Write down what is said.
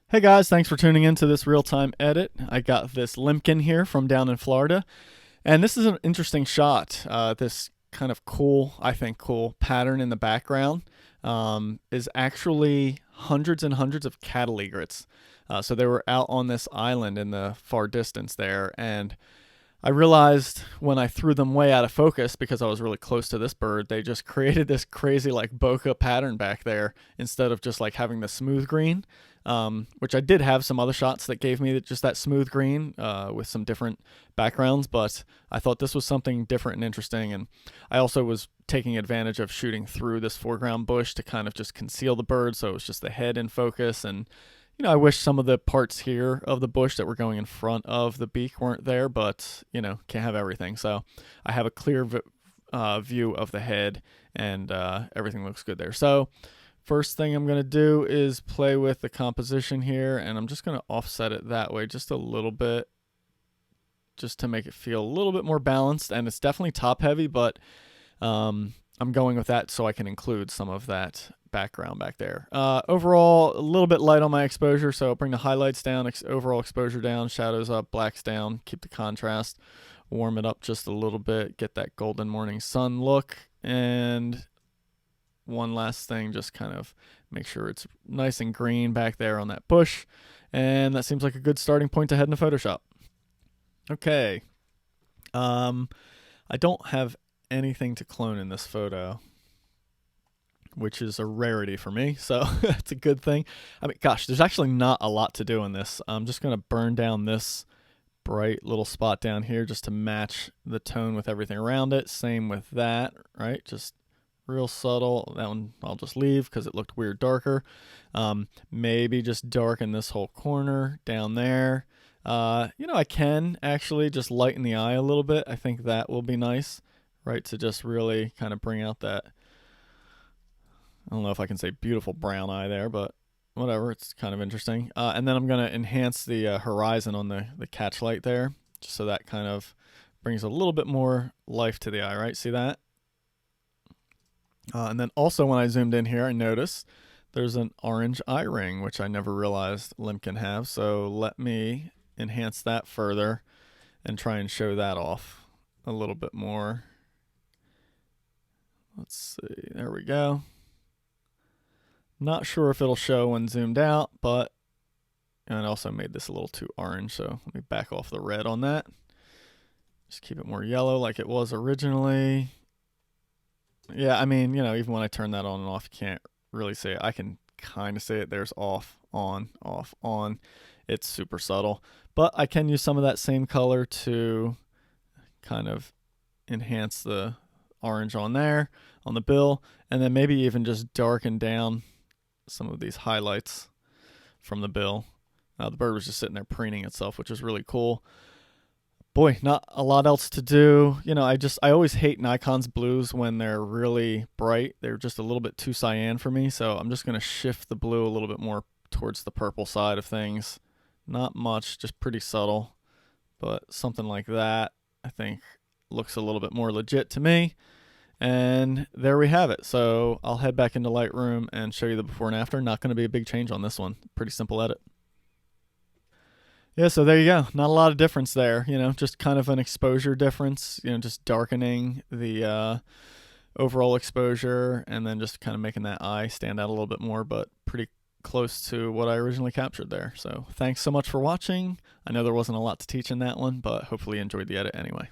Hey guys, thanks for tuning in to this real-time edit. I got this Limpkin here from down in Florida, and this is an interesting shot. This kind of cool, I think cool pattern in the background is actually hundreds and hundreds of cattle egrets. So they were out on this island in the far distance there, and I realized when I threw them way out of focus because I was really close to this bird, they just created this crazy like bokeh pattern back there instead of just like having the smooth green, which I did have some other shots that gave me just that smooth green with some different backgrounds, but I thought this was something different and interesting. And I also was taking advantage of shooting through this foreground bush to kind of just conceal the bird, so it was just the head in focus. And I wish some of the parts here of the bush that were going in front of the beak weren't there, but, can't have everything. So I have a clear view of the head, and everything looks good there. So first thing I'm going to do is play with the composition here, and I'm just going to offset it that way just a little bit, just to make it feel a little bit more balanced. And it's definitely top heavy, but I'm going with that so I can include some of that background back there. Overall, a little bit light on my exposure, so I'll bring the highlights down, overall exposure down, shadows up, blacks down, keep the contrast, warm it up just a little bit, get that golden morning sun look. And one last thing, just kind of make sure it's nice and green back there on that bush. And that seems like a good starting point to head into Photoshop. Okay. I don't have anything to clone in this photo, which is a rarity for me, so it's a good thing. I mean, gosh, there's actually not a lot to do in this. I'm just going to burn down this bright little spot down here just to match the tone with everything around it. Same with that, right? Just real subtle. That one I'll just leave because it looked weird darker. Maybe just darken this whole corner down there. I can actually just lighten the eye a little bit. I think that will be nice, right? To just really kind of bring out that, I don't know if I can say beautiful brown eye there, but whatever. It's kind of interesting. And then I'm going to enhance the horizon on the catch light there, just so that kind of brings a little bit more life to the eye, right? See that? And then also when I zoomed in here, I noticed there's an orange eye ring, which I never realized Limpkin have. So let me enhance that further and try and show that off a little bit more. Let's see. There we go. Not sure if it'll show when zoomed out, but and I also made this a little too orange, so let me back off the red on that. Just keep it more yellow like it was originally. Yeah, I mean, even when I turn that on and off, you can't really see it. I can kind of see it. There's off, on, off, on. It's super subtle, but I can use some of that same color to kind of enhance the orange on there, on the bill, and then maybe even just darken down some of these highlights from the bill. The bird was just sitting there preening itself, which is really cool. Boy, not a lot else to do. I always hate Nikon's blues when they're really bright. They're just a little bit too cyan for me, so I'm just going to shift the blue a little bit more towards the purple side of things. Not much, just pretty subtle, but something like that I think looks a little bit more legit to me. And there we have it. So I'll head back into Lightroom and show you the before and after. Not going to be a big change on this one. Pretty simple edit. Yeah, so there you go. Not a lot of difference there. Just kind of an exposure difference. Just darkening the overall exposure and then just kind of making that eye stand out a little bit more, but pretty close to what I originally captured there. So thanks so much for watching. I know there wasn't a lot to teach in that one, but hopefully you enjoyed the edit anyway.